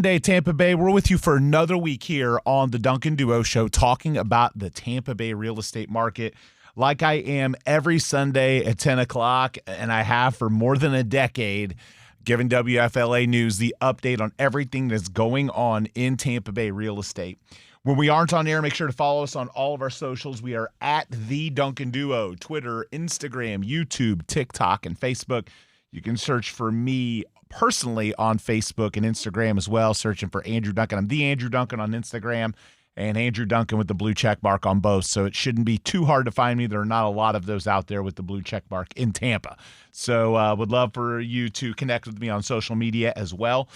Day, Tampa Bay. We're with you for another week here on the Duncan Duo Show, talking about the Tampa Bay real estate market like I am every Sunday at 10 o'clock, and I have for more than a decade, giving WFLA News the update on everything that's going on in Tampa Bay real estate. When we aren't on air, make sure to follow us on all of our socials. We are at The Duncan Duo, Twitter, Instagram, YouTube, TikTok, and Facebook. You can search for me personally on Facebook and Instagram as well, searching for Andrew Duncan. I'm the Andrew Duncan on Instagram and Andrew Duncan with the blue check mark on both. So it shouldn't be too hard to find me. There are not a lot of those out there with the blue check mark in Tampa. So would love for you to connect with me on social media as well.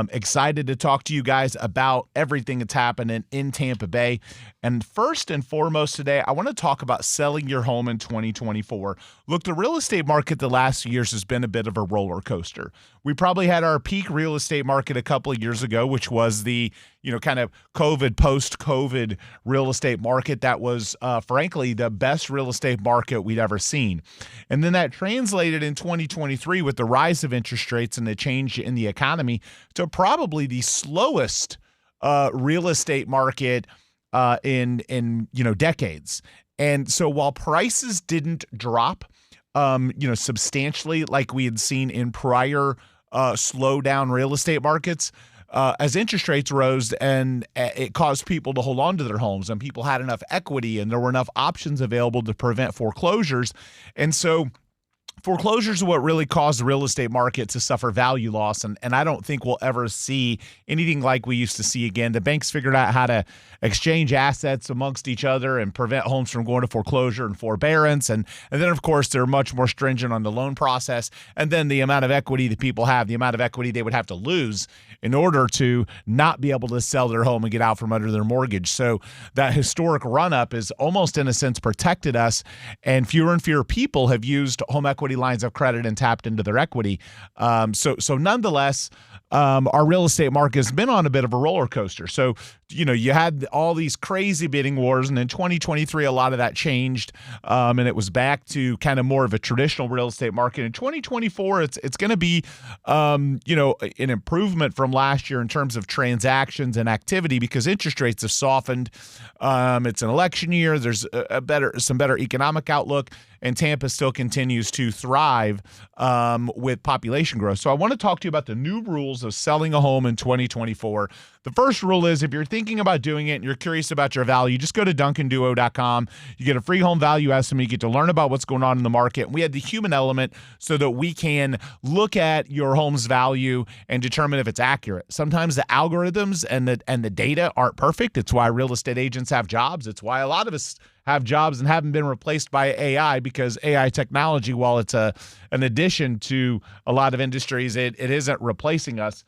Excited to talk to you guys about everything that's happening in Tampa Bay. And first and foremost today, I want to talk about selling your home in 2024. Look, the real estate market the last few years has been a bit of a roller coaster. We probably had our peak real estate market a couple of years ago, which was the kind of post-COVID real estate market that was, frankly, the best real estate market we'd ever seen. And then that translated in 2023 with the rise of interest rates and the change in the economy to probably the slowest real estate market in decades. And so while prices didn't drop, substantially like we had seen in prior slowdown real estate markets, as interest rates rose and it caused people to hold on to their homes, and people had enough equity and there were enough options available to prevent foreclosures. And so foreclosures are what really caused the real estate market to suffer value loss, and I don't think we'll ever see anything like we used to see again. The banks figured out how to exchange assets amongst each other and prevent homes from going to foreclosure and forbearance, and then, of course, they're much more stringent on the loan process, and then the amount of equity that people have, the amount of equity they would have to lose in order to not be able to sell their home and get out from under their mortgage. So that historic run-up has almost, in a sense, protected us, and fewer people have used home equity lines of credit and tapped into their equity. So nonetheless, our real estate market has been on a bit of a roller coaster. So, you had all these crazy bidding wars, and in 2023, a lot of that changed, and it was back to kind of more of a traditional real estate market. In 2024, it's going to be, an improvement from last year in terms of transactions and activity because interest rates have softened. It's an election year. There's some better economic outlook, and Tampa still continues to thrive with population growth. So I want to talk to you about the new rules of selling a home in 2024. The first rule is if you're thinking about doing it and you're curious about your value, just go to DuncanDuo.com. You get a free home value estimate. You get to learn about what's going on in the market. And we had the human element so that we can look at your home's value and determine if it's accurate. Sometimes the algorithms and the data aren't perfect. It's why real estate agents have jobs. It's why a lot of us have jobs and haven't been replaced by AI, because AI technology, while it's an addition to a lot of industries, it isn't replacing us.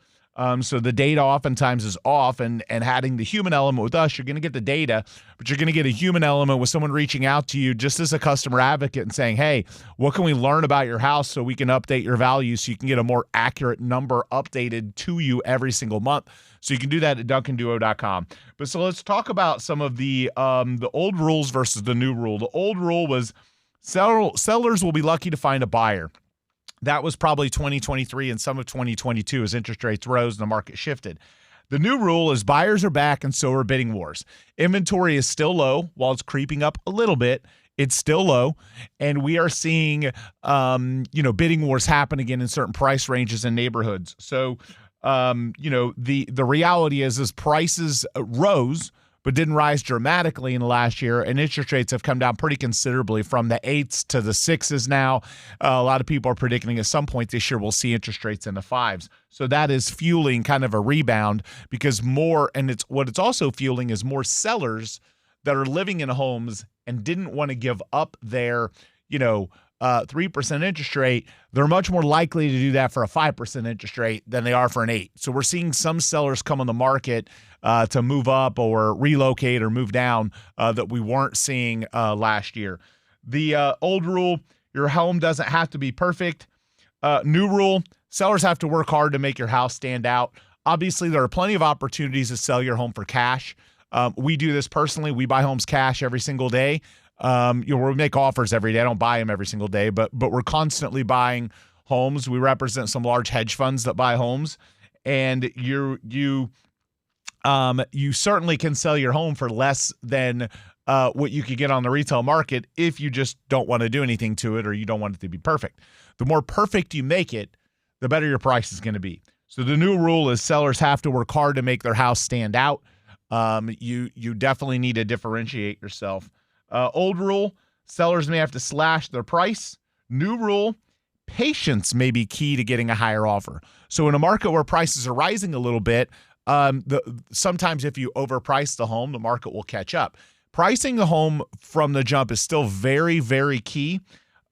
So the data oftentimes is off, and having the human element with us, you're going to get the data, but you're going to get a human element with someone reaching out to you just as a customer advocate and saying, hey, what can we learn about your house so we can update your value so you can get a more accurate number updated to you every single month. So you can do that at DuncanDuo.com. But so let's talk about some of the old rules versus the new rule. The old rule was sellers will be lucky to find a buyer. That was probably 2023 and some of 2022 as interest rates rose and the market shifted. The new rule is buyers are back and so are bidding wars. Inventory is still low. While it's creeping up a little bit, it's still low. And we are seeing, bidding wars happen again in certain price ranges and neighborhoods. So, the reality is prices rose, but didn't rise dramatically in the last year, and interest rates have come down pretty considerably from the 8s to the 6s now. A lot of people are predicting at some point this year we'll see interest rates in the 5s. So that is fueling kind of a rebound because what it's also fueling is more sellers that are living in homes and didn't want to give up their, 3% interest rate. They're much more likely to do that for a 5% interest rate than they are for an 8. So we're seeing some sellers come on the market to move up or relocate or move down that we weren't seeing last year. The old rule, your home doesn't have to be perfect. New rule, sellers have to work hard to make your house stand out. Obviously, there are plenty of opportunities to sell your home for cash. We do this personally. We buy homes cash every single day. We make offers every day. I don't buy them every single day, but we're constantly buying homes. We represent some large hedge funds that buy homes. and you certainly can sell your home for less than what you could get on the retail market if you just don't want to do anything to it or you don't want it to be perfect. The more perfect you make it, the better your price is going to be. So the new rule is sellers have to work hard to make their house stand out. You definitely need to differentiate yourself. Old rule, sellers may have to slash their price. New rule, patience may be key to getting a higher offer. So in a market where prices are rising a little bit, sometimes if you overprice the home, the market will catch up. Pricing the home from the jump is still very, very key,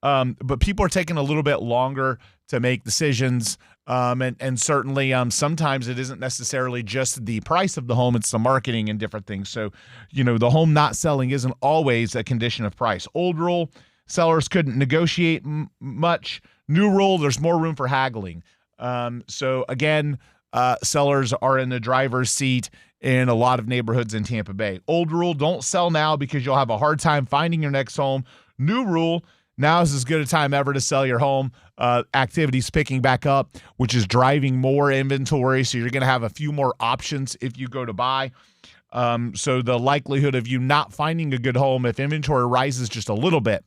but people are taking a little bit longer to make decisions, and certainly sometimes it isn't necessarily just the price of the home, it's the marketing and different things. So, the home not selling isn't always a condition of price. Old rule, sellers couldn't negotiate much. New rule, there's more room for haggling. So again, sellers are in the driver's seat in a lot of neighborhoods in Tampa Bay. Old rule, don't sell now because you'll have a hard time finding your next home. New rule, now is as good a time ever to sell your home. Activity's picking back up, which is driving more inventory, so you're going to have a few more options if you go to buy. So the likelihood of you not finding a good home if inventory rises just a little bit.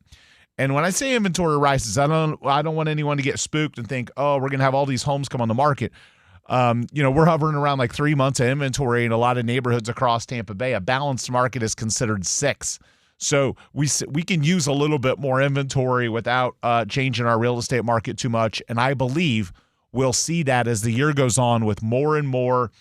And when I say inventory rises, I don't want anyone to get spooked and think, oh, we're going to have all these homes come on the market. We're hovering around like 3 months of inventory in a lot of neighborhoods across Tampa Bay. A balanced market is considered 6. So we can use a little bit more inventory without changing our real estate market too much. And I believe we'll see that as the year goes on with more and more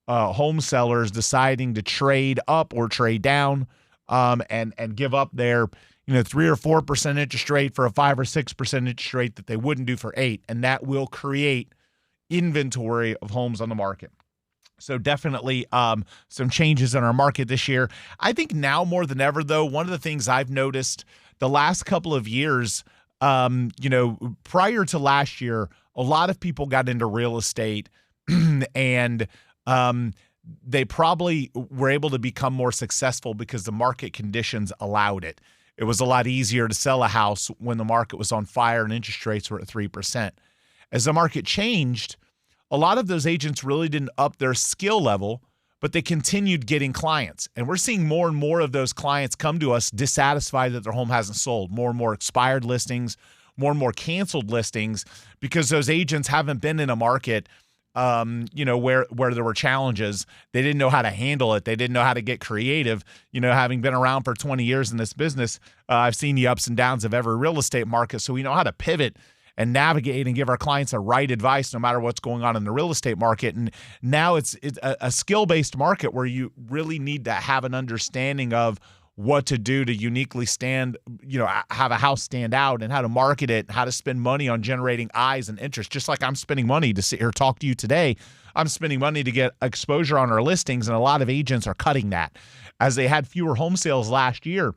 home sellers deciding to trade up or trade down and give up their 3 or 4% interest rate for a 5 or 6% interest rate that they wouldn't do for 8. And that will create inventory of homes on the market. So definitely some changes in our market this year. I think now more than ever, though, one of the things I've noticed the last couple of years, prior to last year, a lot of people got into real estate and they probably were able to become more successful because the market conditions allowed it. It was a lot easier to sell a house when the market was on fire and interest rates were at 3%. As the market changed, a lot of those agents really didn't up their skill level, but they continued getting clients. And we're seeing more and more of those clients come to us dissatisfied that their home hasn't sold. More and more expired listings, more and more canceled listings because those agents haven't been in a market where there were challenges. They didn't know how to handle it. They didn't know how to get creative. Having been around for 20 years in this business, I've seen the ups and downs of every real estate market. So we know how to pivot and navigate and give our clients the right advice no matter what's going on in the real estate market. And now it's a skill-based market where you really need to have an understanding of what to do to uniquely have a house stand out and how to market it, how to spend money on generating eyes and interest. Just like I'm spending money to sit here talk to you today, I'm spending money to get exposure on our listings, and a lot of agents are cutting that as they had fewer home sales last year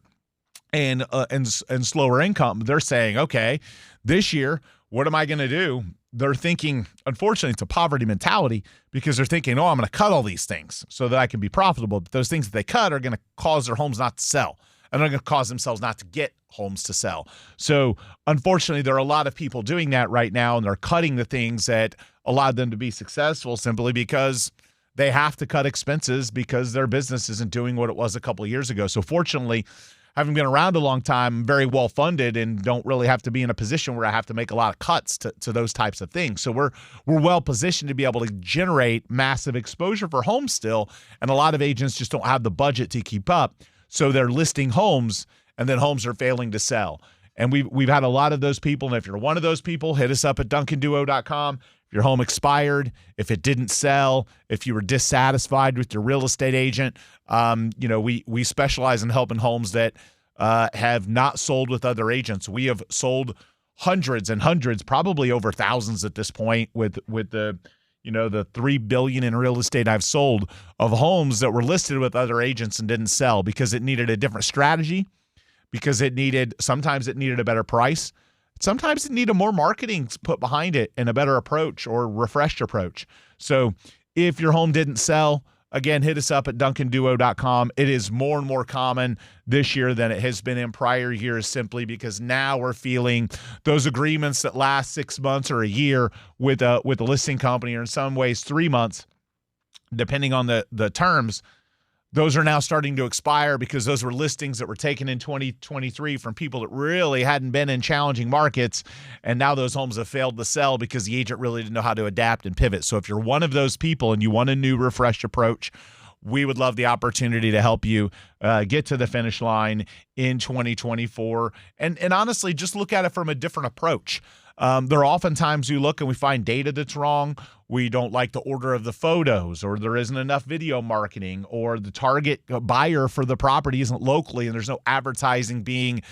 and slower income. They're saying, okay, this year, what am I going to do? They're thinking, unfortunately, it's a poverty mentality because they're thinking, I'm going to cut all these things so that I can be profitable. But those things that they cut are going to cause their homes not to sell, and they're going to cause themselves not to get homes to sell. So unfortunately, there are a lot of people doing that right now, and they're cutting the things that allowed them to be successful simply because they have to cut expenses because their business isn't doing what it was a couple of years ago. So fortunately, having been around a long time, I'm very well funded and don't really have to be in a position where I have to make a lot of cuts to those types of things. So we're well positioned to be able to generate massive exposure for homes still, and a lot of agents just don't have the budget to keep up. So they're listing homes, and then homes are failing to sell. And we've had a lot of those people, and if you're one of those people, hit us up at duncanduo.com. If your home expired, if it didn't sell, if you were dissatisfied with your real estate agent, we specialize in helping homes that have not sold with other agents. We have sold hundreds and hundreds, probably over thousands at this point, with the $3 billion in real estate I've sold of homes that were listed with other agents and didn't sell because it needed a different strategy, because sometimes it needed a better price. Sometimes it needed more marketing put behind it and a better approach or refreshed approach. So if your home didn't sell, again, hit us up at duncanduo.com. It is more and more common this year than it has been in prior years, simply because now we're feeling those agreements that last 6 months or a year with a listing company, or in some ways 3 months, depending on the terms. Those are now starting to expire because those were listings that were taken in 2023 from people that really hadn't been in challenging markets, and now those homes have failed to sell because the agent really didn't know how to adapt and pivot. So if you're one of those people and you want a new, refreshed approach, we would love the opportunity to help you get to the finish line in 2024. And honestly, just look at it from a different approach. There are often times we look and we find data that's wrong. We don't like the order of the photos, or there isn't enough video marketing, or the target buyer for the property isn't locally, and there's no advertising being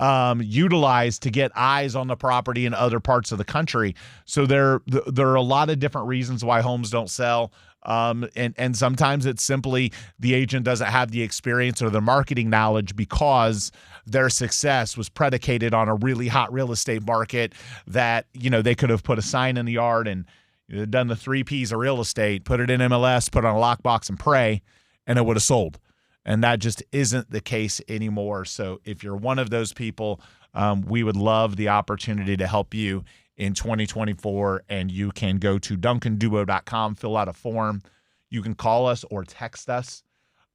utilized to get eyes on the property in other parts of the country. So there are a lot of different reasons why homes don't sell. And sometimes it's simply the agent doesn't have the experience or the marketing knowledge, because their success was predicated on a really hot real estate market that, they could have put a sign in the yard and done the 3 Ps of real estate, put it in MLS, put it on a lockbox and pray, and it would have sold. And that just isn't the case anymore. So if you're one of those people, we would love the opportunity to help you in 2024, and you can go to duncanduo.com, fill out a form. You can call us or text us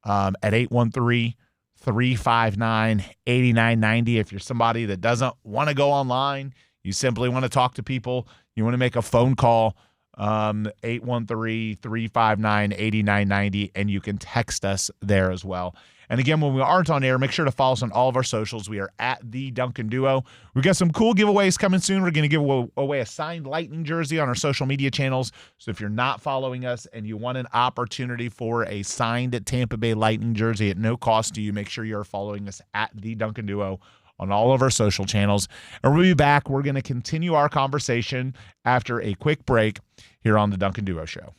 at 813-359-8990. If you're somebody that doesn't want to go online, you simply want to talk to people, you want to make a phone call, 813-359-8990, and you can text us there as well. And again, when we aren't on air, make sure to follow us on all of our socials. We are at The Duncan Duo. We've got some cool giveaways coming soon. We're going to give away a signed Lightning jersey on our social media channels. So if you're not following us and you want an opportunity for a signed Tampa Bay Lightning jersey at no cost to you, make sure you're following us at The Duncan Duo on all of our social channels. And we'll be back. We're going to continue our conversation after a quick break here on The Duncan Duo Show.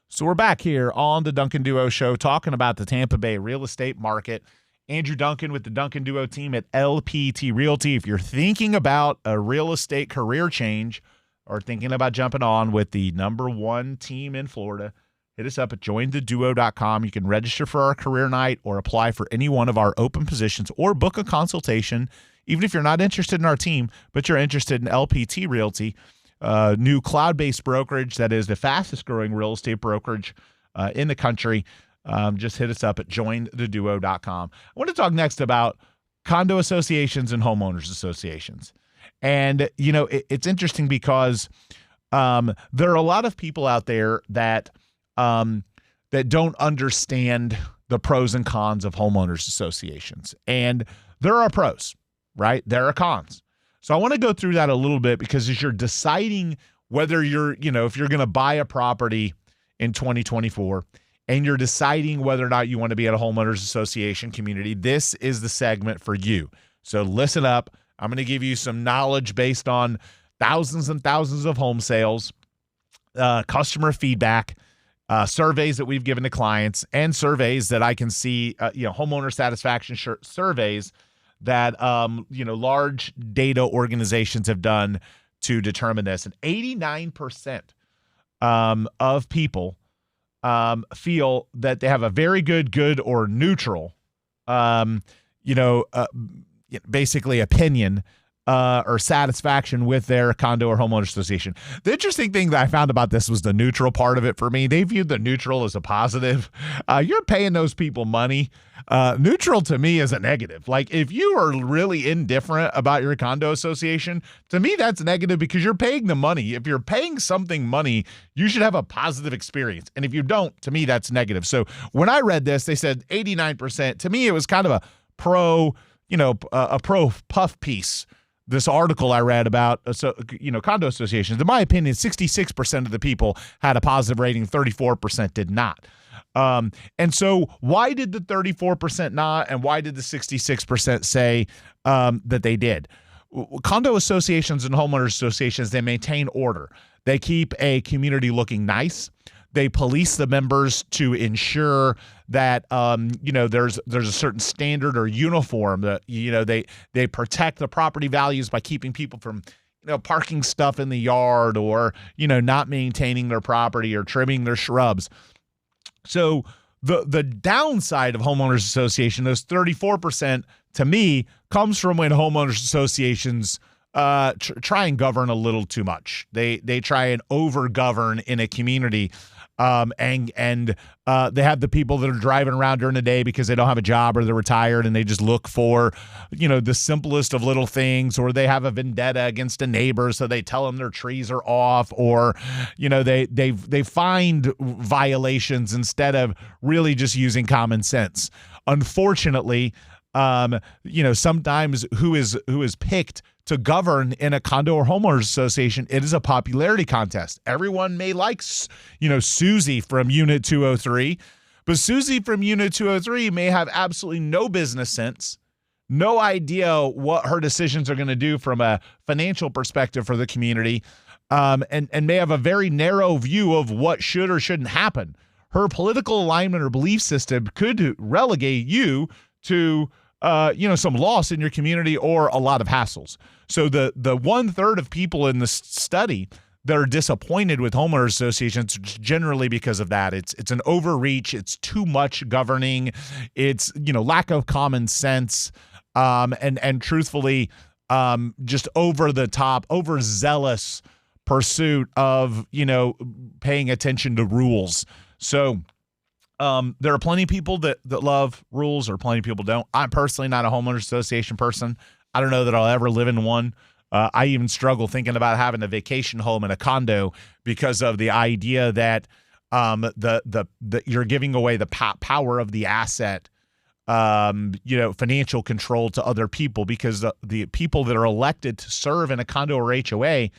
So we're back here on the Duncan Duo Show talking about the Tampa Bay real estate market. Andrew Duncan with the Duncan Duo team at LPT Realty. If you're thinking about a real estate career change or thinking about jumping on with the #1 team in Florida, hit us up at jointheduo.com. You can register for our career night or apply for any one of our open positions or book a consultation, even if you're not interested in our team, but you're interested in LPT Realty. New cloud-based brokerage that is the fastest-growing real estate brokerage in the country. Just hit us up at jointheduo.com. I want to talk next about condo associations and homeowners associations. And, it's interesting because there are a lot of people out there that don't understand the pros and cons of homeowners associations. And there are pros, right? There are cons. So I want to go through that a little bit, because as you're deciding whether if you're going to buy a property in 2024 and you're deciding whether or not you want to be at a homeowners association community, this is the segment for you. So listen up. I'm going to give you some knowledge based on thousands and thousands of home sales, customer feedback, surveys that we've given to clients, and surveys that I can see, homeowner satisfaction surveys that large data organizations have done to determine this. And 89% of people feel that they have a very good, or neutral, basically opinion or satisfaction with their condo or homeowner association. The interesting thing that I found about this was the neutral part of it for me. They viewed the neutral as a positive. You're paying those people money. Neutral to me is a negative. Like, if you are really indifferent about your condo association, to me that's negative, because you're paying the money. If you're paying something money, you should have a positive experience. And if you don't, to me that's negative. So when I read this, they said 89%. To me, it was kind of a pro puff piece. This article I read about, condo associations. In my opinion, 66% of the people had a positive rating, 34% did not. And so why did the 34% not, and why did the 66% say that they did? Condo associations and homeowners associations, they maintain order. They keep a community looking nice. They police the members to ensure that there's a certain standard or uniform that they protect the property values by keeping people from parking stuff in the yard or not maintaining their property or trimming their shrubs. So the downside of homeowners association, those 34%, to me, comes from when homeowners associations try and govern a little too much. They try and over govern in a community. And they have the people that are driving around during the day because they don't have a job or they're retired and they just look for, the simplest of little things, or they have a vendetta against a neighbor. So they tell them their trees are off, or, they find violations instead of really just using common sense. Unfortunately, sometimes who is picked to govern in a condo or homeowners association, it is a popularity contest. Everyone may like, Susie from Unit 203, but Susie from Unit 203 may have absolutely no business sense, no idea what her decisions are going to do from a financial perspective for the community, and may have a very narrow view of what should or shouldn't happen. Her political alignment or belief system could relegate you to some loss in your community or a lot of hassles. So the 1/3 of people in the study that are disappointed with homeowners associations, generally because of that. It's an overreach. It's too much governing. It's lack of common sense, and truthfully, just over the top, overzealous pursuit of paying attention to rules. So. There are plenty of people that love rules, or plenty of people don't. I'm personally not a homeowners association person. I don't know that I'll ever live in one. I even struggle thinking about having a vacation home in a condo because of the idea that you're giving away the power of the asset, financial control to other people, because the people that are elected to serve in a condo or HOA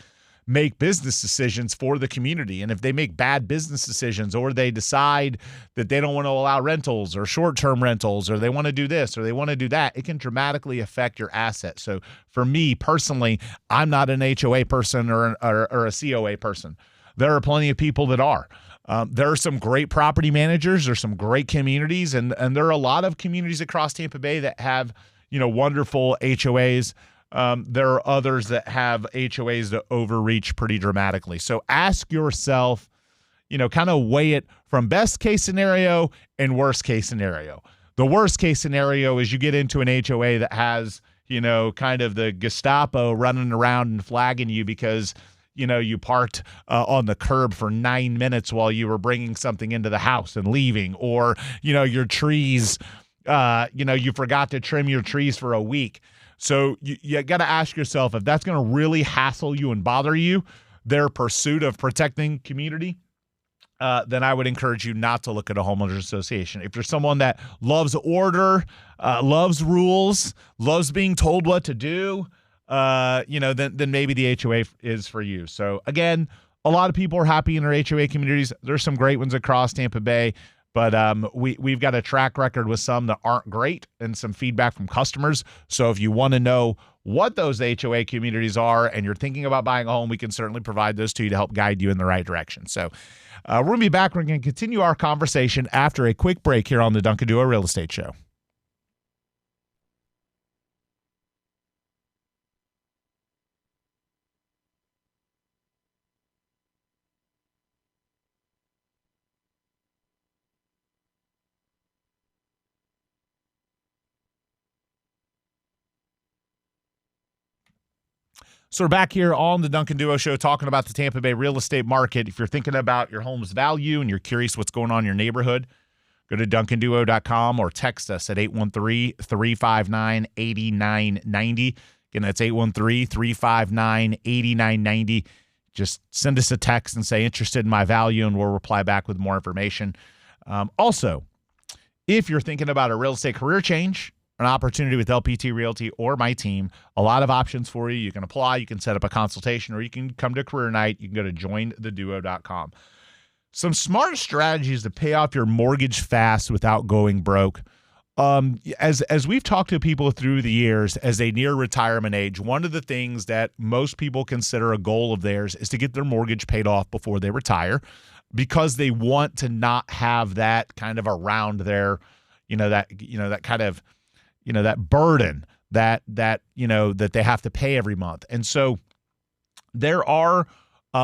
make business decisions for the community. And if they make bad business decisions, or they decide that they don't want to allow rentals or short-term rentals, or they want to do this or they want to do that, it can dramatically affect your asset. So for me personally, I'm not an HOA person or a COA person. There are plenty of people that are. There are some great property managers. There's some great communities, and there are a lot of communities across Tampa Bay that have, wonderful HOAs. There are others that have HOAs that overreach pretty dramatically. So ask yourself, kind of weigh it from best case scenario and worst case scenario. The worst case scenario is you get into an HOA that has, kind of the Gestapo running around and flagging you because, you parked on the curb for 9 minutes while you were bringing something into the house and leaving, or, your trees, you forgot to trim your trees for a week. So you got to ask yourself, if that's going to really hassle you and bother you, their pursuit of protecting community, then I would encourage you not to look at a homeowners association. If you're someone that loves order, loves rules, loves being told what to do, then maybe the HOA is for you. So again, a lot of people are happy in their HOA communities. There's some great ones across Tampa Bay. But we've got a track record with some that aren't great, and some feedback from customers. So if you want to know what those HOA communities are and you're thinking about buying a home, we can certainly provide those to you to help guide you in the right direction. So we're going to be back. We're going to continue our conversation after a quick break here on the Duncan Duo Real Estate Show. So we're back here on the Duncan Duo Show talking about the Tampa Bay real estate market. If you're thinking about your home's value and you're curious what's going on in your neighborhood, go to duncanduo.com or text us at 813-359-8990. Again, that's 813-359-8990. Just send us a text and say interested in my value, and we'll reply back with more information. Also, if you're thinking about a real estate career change, an opportunity with LPT Realty or my team, a lot of options for you. You can apply, you can set up a consultation, or you can come to career night. You can go to jointheduo.com. Some smart strategies to pay off your mortgage fast without going broke. As we've talked to people through the years as they near retirement age, one of the things that most people consider a goal of theirs is to get their mortgage paid off before they retire. because they want to not have that kind of around their, that kind of, that burden that they have to pay every month. And so there are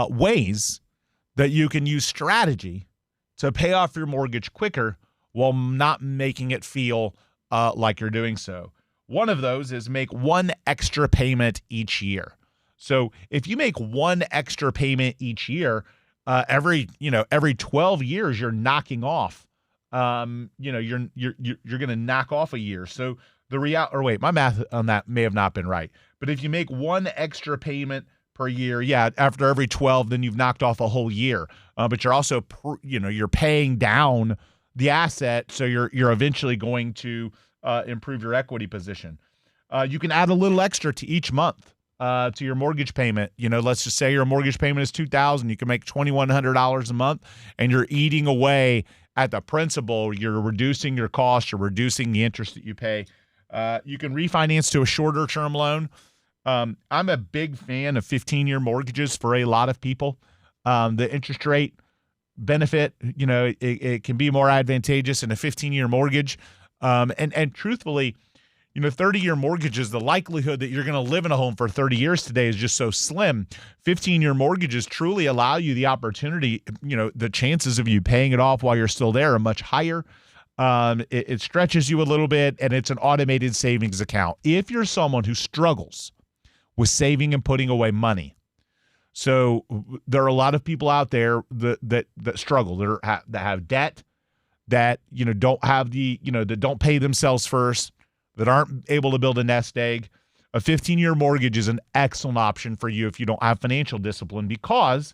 ways that you can use strategy to pay off your mortgage quicker while not making it feel like you're doing so. One of those is make one extra payment each year. So if you make one extra payment each year, every 12 years, you're knocking off, you're going to knock off a year. So my math on that may have not been right. But if you make one extra payment per year, after every 12, then you've knocked off a whole year. But you're also, you're paying down the asset, so you're eventually going to improve your equity position. You can add a little extra to each month to your mortgage payment. Let's just say your mortgage payment is $2,000. You can make $2,100 a month, and you're eating away at the principal. You're reducing your costs. You're reducing the interest that you pay. You can refinance to a shorter term loan. I'm a big fan of 15-year mortgages for a lot of people. The interest rate benefit, it can be more advantageous in a 15-year mortgage. And truthfully, 30-year mortgages, the likelihood that you're going to live in a home for 30 years today is just so slim. 15-year mortgages truly allow you the opportunity, the chances of you paying it off while you're still there are much higher. It stretches you a little bit, and it's an automated savings account. If you're someone who struggles with saving and putting away money, so there are a lot of people out there that struggle, that have debt, that don't have that don't pay themselves first, that aren't able to build a nest egg. A 15-year mortgage is an excellent option for you if you don't have financial discipline, because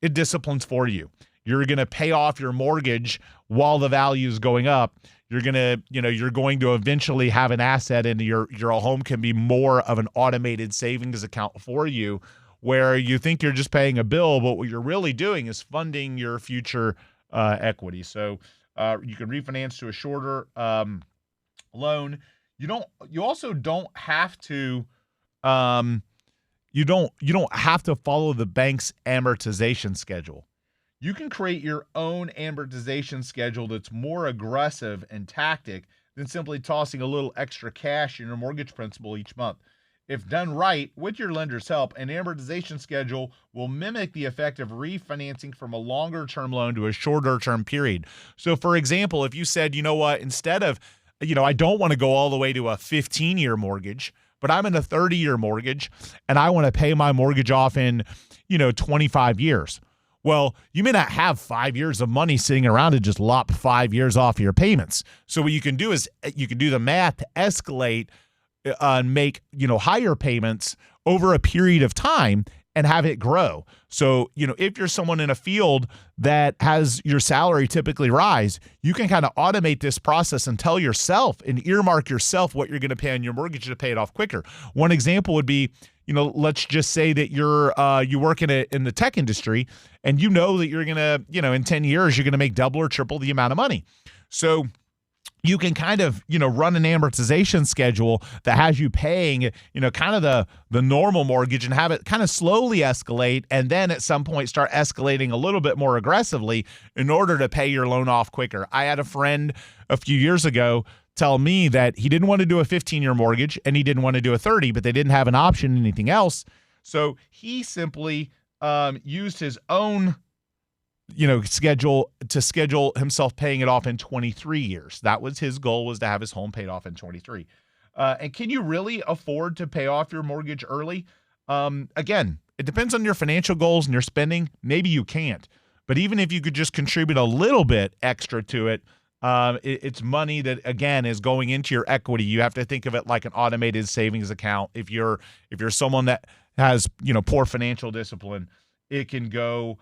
it disciplines for you. You're going to pay off your mortgage while the value is going up. You're going to eventually have an asset, and your home can be more of an automated savings account for you, where you think you're just paying a bill, but what you're really doing is funding your future equity. So you can refinance to a shorter loan. You also don't have to you don't have to follow the bank's amortization schedule. You can create your own amortization schedule that's more aggressive and tactic than simply tossing a little extra cash in your mortgage principal each month. If done right, with your lender's help, an amortization schedule will mimic the effect of refinancing from a longer-term loan to a shorter-term period. So, for example, if you said, instead of, I don't want to go all the way to a 15-year mortgage, but I'm in a 30-year mortgage, and I want to pay my mortgage off in, 25 years. Well, you may not have 5 years of money sitting around to just lop 5 years off of your payments. So what you can do is you can do the math to escalate and make, higher payments over a period of time and have it grow. So, if you're someone in a field that has your salary typically rise, you can kind of automate this process and tell yourself and earmark yourself what you're going to pay on your mortgage to pay it off quicker. One example would be, let's just say that you work in the tech industry, and that you're going to, in 10 years, you're going to make double or triple the amount of money. So you can kind of, run an amortization schedule that has you paying, kind of the normal mortgage, and have it kind of slowly escalate, and then at some point start escalating a little bit more aggressively in order to pay your loan off quicker. I had a friend a few years ago tell me that he didn't want to do a 15-year mortgage and he didn't want to do a 30, but they didn't have an option, anything else. So he simply used his own schedule himself paying it off in 23 years. That was his goal, was to have his home paid off in 23. And can you really afford to pay off your mortgage early? Again, it depends on your financial goals and your spending. Maybe you can't. But even if you could just contribute a little bit extra to it, it's money that, again, is going into your equity. You have to think of it like an automated savings account. If you're someone that has, poor financial discipline, it can go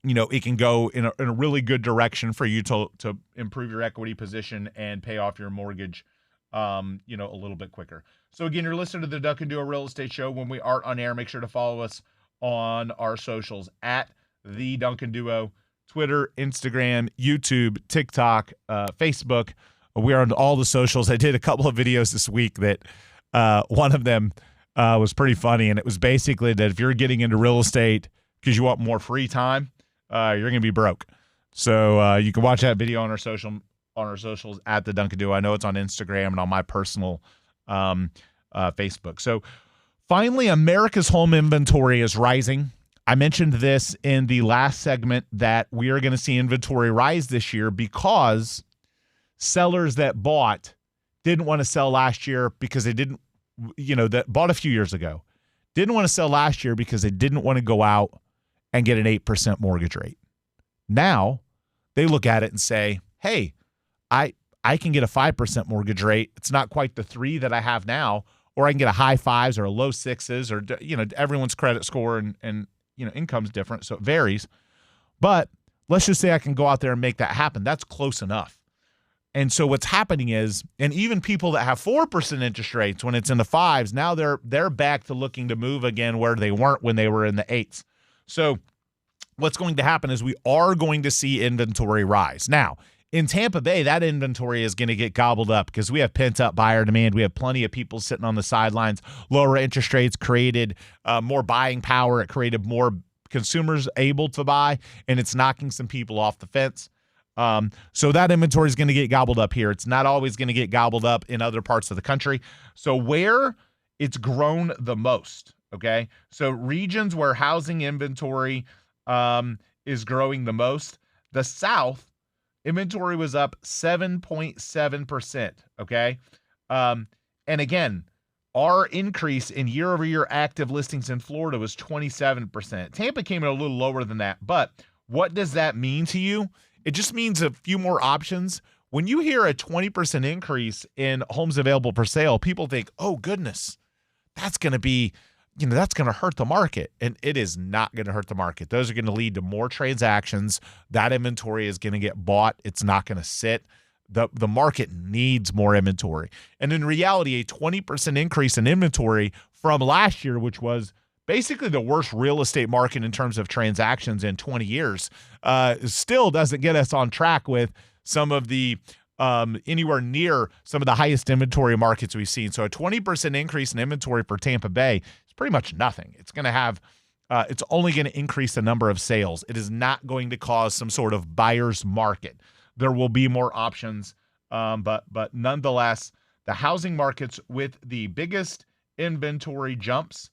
it can go in a really good direction for you to improve your equity position and pay off your mortgage, a little bit quicker. So again, you're listening to the Duncan Duo Real Estate Show. When we are on air, make sure to follow us on our socials at the Duncan Duo, Twitter, Instagram, YouTube, TikTok, Facebook. We are on all the socials. I did a couple of videos this week that one of them was pretty funny, and it was basically that if you're getting into real estate because you want more free time, you're going to be broke. So you can watch that video on our socials at the Duncan Duo. I know it's on Instagram and on my personal Facebook. So finally, America's home inventory is rising. I mentioned this in the last segment that we are going to see inventory rise this year because sellers that bought didn't want to sell last year because they didn't, that bought a few years ago, didn't want to sell last year because they didn't want to go out and get an 8% mortgage rate. Now they look at it and say, hey, I can get a 5% mortgage rate. It's not quite the 3 that I have now, or I can get a high 5s or a low 6s, or, everyone's credit score and income's different, so it varies. But let's just say I can go out there and make that happen. That's close enough. And so what's happening is, and even people that have 4% interest rates when it's in the 5s, now they're back to looking to move again where they weren't when they were in the 8s. So what's going to happen is we are going to see inventory rise. Now, in Tampa Bay, that inventory is going to get gobbled up because we have pent-up buyer demand. We have plenty of people sitting on the sidelines. Lower interest rates created more buying power. It created more consumers able to buy, and it's knocking some people off the fence. So that inventory is going to get gobbled up here. It's not always going to get gobbled up in other parts of the country. So where it's grown the most, okay? So regions where housing inventory is growing the most, the South, inventory was up 7.7%, okay? And again, our increase in year-over-year active listings in Florida was 27%. Tampa came in a little lower than that, but what does that mean to you? It just means a few more options. When you hear a 20% increase in homes available for sale, people think, oh, goodness, that's going to be that's going to hurt the market, and it is not going to hurt the market. Those are going to lead to more transactions. That inventory is going to get bought. It's not going to sit. The market needs more inventory. And in reality, a 20% increase in inventory from last year, which was basically the worst real estate market in terms of transactions in 20 years, still doesn't get us on track with some of the anywhere near some of the highest inventory markets we've seen. So a 20% increase in inventory for Tampa Bay is pretty much nothing. It's going to have, it's only going to increase the number of sales. It is not going to cause some sort of buyer's market. There will be more options, but nonetheless, the housing markets with the biggest inventory jumps,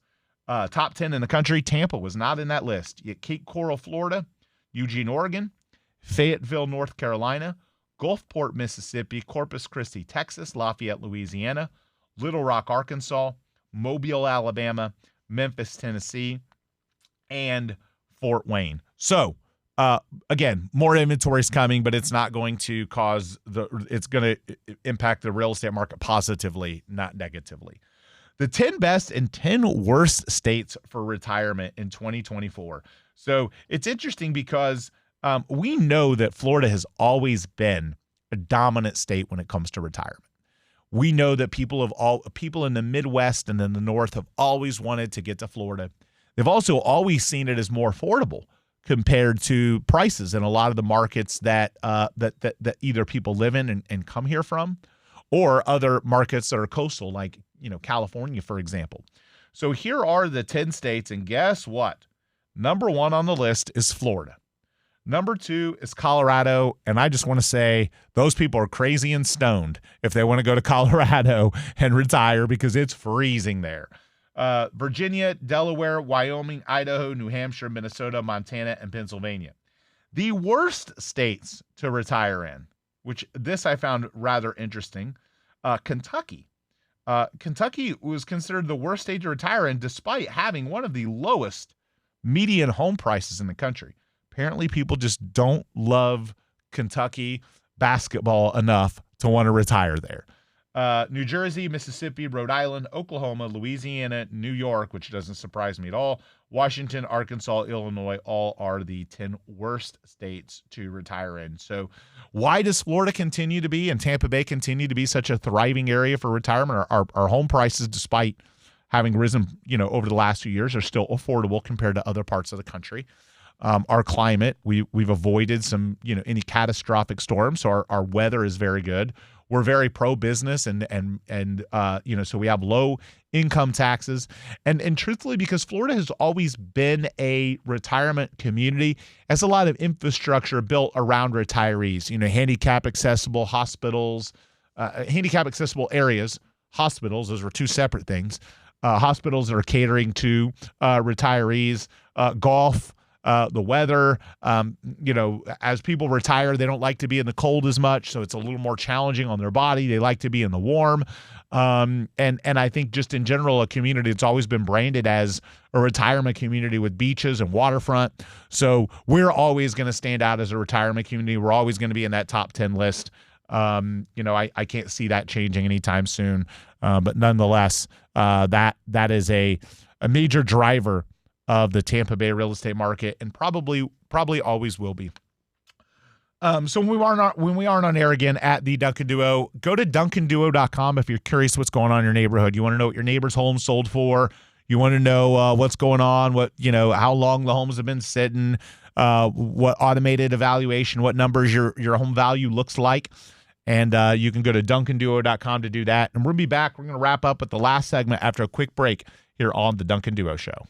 top 10 in the country, Tampa was not in that list. You get Cape Coral, Florida, Eugene, Oregon, Fayetteville, North Carolina, Gulfport, Mississippi, Corpus Christi, Texas, Lafayette, Louisiana, Little Rock, Arkansas, Mobile, Alabama, Memphis, Tennessee, and Fort Wayne. So, again, more inventory is coming, but it's not going to it's going to impact the real estate market positively, not negatively. The 10 best and 10 worst states for retirement in 2024. So it's interesting because we know that Florida has always been a dominant state when it comes to retirement. We know that people in the Midwest and in the North have always wanted to get to Florida. They've also always seen it as more affordable compared to prices in a lot of the markets that either people live in and come here from, or other markets that are coastal, like California, for example. So here are the 10 states, and guess what? Number 1 on the list is Florida. Number 2 is Colorado, and I just want to say those people are crazy and stoned if they want to go to Colorado and retire because it's freezing there. Virginia, Delaware, Wyoming, Idaho, New Hampshire, Minnesota, Montana, and Pennsylvania. The worst states to retire in, which this I found rather interesting, Kentucky. Kentucky was considered the worst state to retire in despite having one of the lowest median home prices in the country. Apparently, people just don't love Kentucky basketball enough to want to retire there. New Jersey, Mississippi, Rhode Island, Oklahoma, Louisiana, New York, which doesn't surprise me at all, Washington, Arkansas, Illinois, all are the 10 worst states to retire in. So why does Florida continue to be and Tampa Bay continue to be such a thriving area for retirement? Our home prices, despite having risen, over the last few years, are still affordable compared to other parts of the country. Our climate, we've avoided some, any catastrophic storms, so our weather is very good. we're very pro business so we have low income taxes. And truthfully, because Florida has always been a retirement community, has a lot of infrastructure built around retirees, handicap accessible hospitals, handicap accessible areas, hospitals, those were two separate things. Hospitals that are catering to retirees, golf, the weather. As people retire, they don't like to be in the cold as much, so it's a little more challenging on their body. They like to be in the warm. And I think just in general, a community that's always been branded as a retirement community with beaches and waterfront. So we're always going to stand out as a retirement community. We're always going to be in that top 10 list. I can't see that changing anytime soon. But nonetheless, that is a major driver of the Tampa Bay real estate market, and probably always will be. So when we aren't on air again at the Duncan Duo, go to duncanduo.com if you're curious what's going on in your neighborhood. You want to know what your neighbor's home sold for. You want to know what's going on, how long the homes have been sitting, what automated evaluation, what numbers your home value looks like. And you can go to duncanduo.com to do that. And we'll be back. We're going to wrap up with the last segment after a quick break here on the Duncan Duo Show.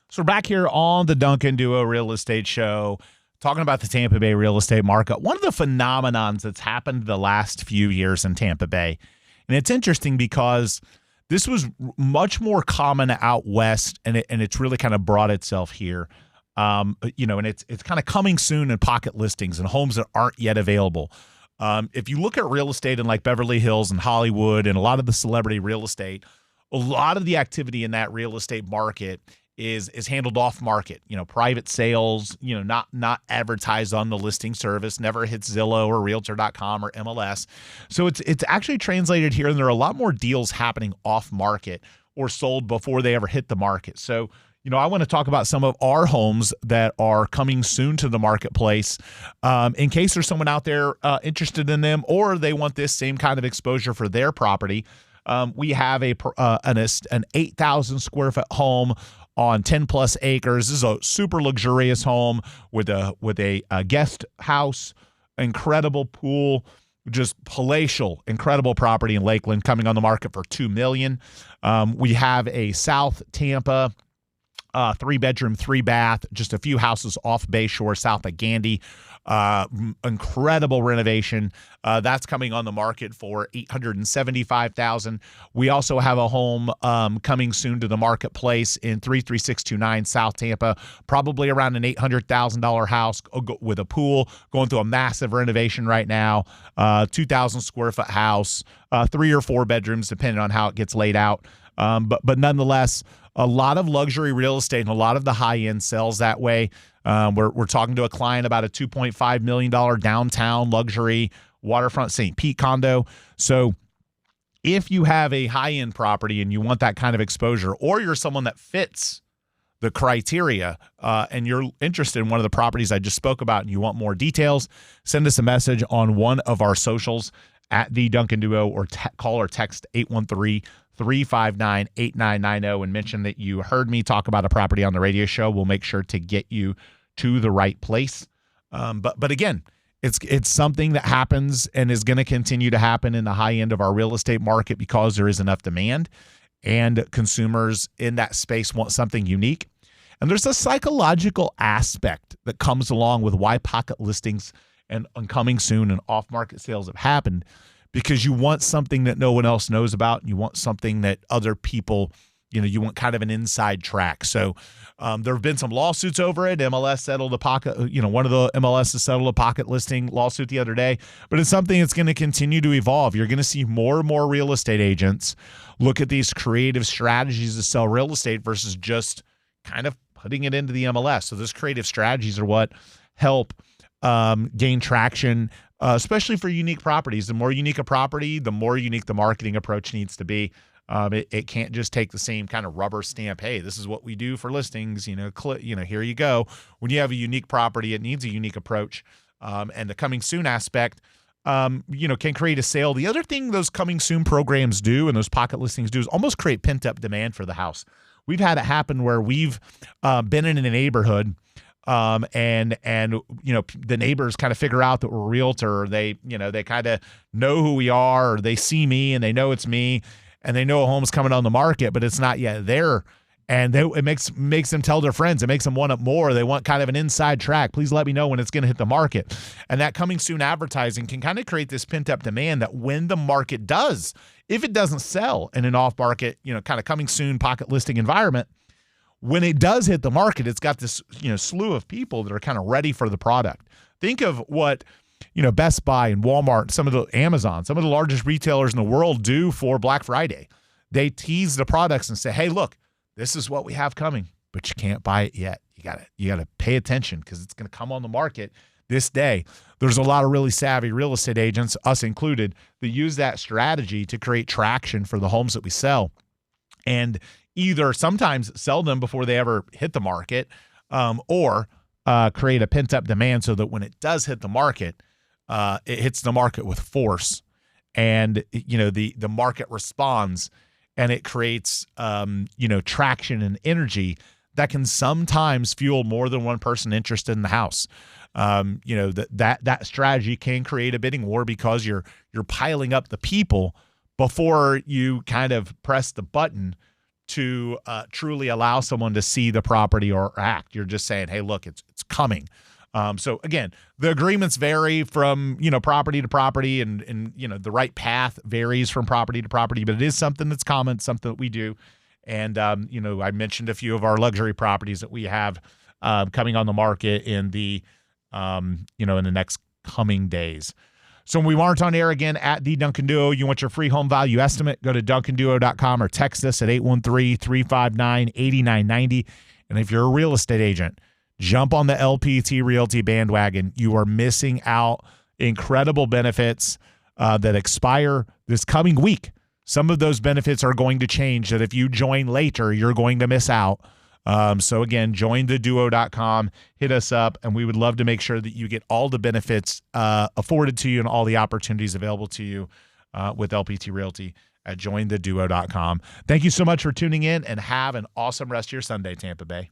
So we're back here on the Duncan Duo Real Estate Show, talking about the Tampa Bay real estate market. One of the phenomenons that's happened the last few years in Tampa Bay, and it's interesting because this was much more common out west, and it's really kind of brought itself here. And it's kind of coming soon in pocket listings and homes that aren't yet available. If you look at real estate in like Beverly Hills and Hollywood and a lot of the celebrity real estate, a lot of the activity in that real estate market is handled off market, private sales, not advertised on the listing service, never hits Zillow or Realtor.com or MLS. So it's actually translated here, and there are a lot more deals happening off market or sold before they ever hit the market. So, I want to talk about some of our homes that are coming soon to the marketplace, in case there's someone out there interested in them, or they want this same kind of exposure for their property. We have an 8,000 square foot home on 10 plus acres. This is a super luxurious home with a guest house, incredible pool, just palatial, incredible property in Lakeland, coming on the market for $2 million. We have a South Tampa 3-bedroom, 3-bath, just a few houses off Bayshore, south of Gandy. Incredible renovation. That's coming on the market for $875,000. We also have a home coming soon to the marketplace in 33629 South Tampa, probably around an $800,000 house with a pool, going through a massive renovation right now. 2,000 square foot house, 3 or 4 bedrooms, depending on how it gets laid out. But nonetheless, a lot of luxury real estate and a lot of the high-end sells that way. We're talking to a client about a $2.5 million downtown luxury waterfront St. Pete condo. So if you have a high-end property and you want that kind of exposure, or you're someone that fits the criteria and you're interested in one of the properties I just spoke about and you want more details, send us a message on one of our socials at the Duncan Duo, or call or text 813-359-8990 and mention that you heard me talk about a property on the radio show. We'll make sure to get you to the right place. But again, it's something that happens and is going to continue to happen in the high end of our real estate market because there is enough demand and consumers in that space want something unique. And there's a psychological aspect that comes along with why pocket listings and coming soon and off-market sales have happened, because you want something that no one else knows about, and you want something that other people, you want kind of an inside track. So there have been some lawsuits over it. MLS settled a pocket, one of the MLS has settled a pocket listing lawsuit the other day, but it's something that's going to continue to evolve. You're going to see more and more real estate agents look at these creative strategies to sell real estate versus just kind of putting it into the MLS. So those creative strategies are what help gain traction, especially for unique properties. The more unique a property, the more unique the marketing approach needs to be. It can't just take the same kind of rubber stamp. Hey, this is what we do for listings. Here you go. When you have a unique property, it needs a unique approach. And the coming soon aspect, can create a sale. The other thing those coming soon programs do and those pocket listings do is almost create pent up demand for the house. We've had it happen where we've been in a neighborhood. And the neighbors kind of figure out that we're a realtor. They kind of know who we are, or they see me and they know it's me, and they know a home's coming on the market, but it's not yet there. And it makes them tell their friends. It makes them want it more. They want kind of an inside track. Please let me know when it's going to hit the market. And that coming soon advertising can kind of create this pent up demand that when the market does, if it doesn't sell in an off market, kind of coming soon pocket listing environment, when it does hit the market, it's got this, slew of people that are kind of ready for the product. Think of what, Best Buy and Walmart, some of the Amazon, some of the largest retailers in the world do for Black Friday. They tease the products and say, hey, look, this is what we have coming, but you can't buy it yet. You got to pay attention because it's going to come on the market this day. There's a lot of really savvy real estate agents, us included, that use that strategy to create traction for the homes that we sell. And either sometimes sell them before they ever hit the market, or create a pent-up demand so that when it does hit the market, it hits the market with force, and the market responds, and it creates traction and energy that can sometimes fuel more than one person interested in the house. That strategy can create a bidding war because you're piling up the people before you kind of press the button to truly allow someone to see the property or act. You're just saying, hey, look, it's coming. So again, the agreements vary from, property to property, and the right path varies from property to property, but it is something that's common, something that we do. And, I mentioned a few of our luxury properties that we have coming on the market in the next coming days. So when we aren't on air again at the Duncan Duo, you want your free home value estimate, go to duncanduo.com or text us at 813-359-8990. And if you're a real estate agent, jump on the LPT Realty bandwagon. You are missing out incredible benefits that expire this coming week. Some of those benefits are going to change that if you join later, you're going to miss out. So again, join theduo.com, hit us up, and we would love to make sure that you get all the benefits afforded to you and all the opportunities available to you with LPT Realty at jointheduo.com. Thank you so much for tuning in, and have an awesome rest of your Sunday, Tampa Bay.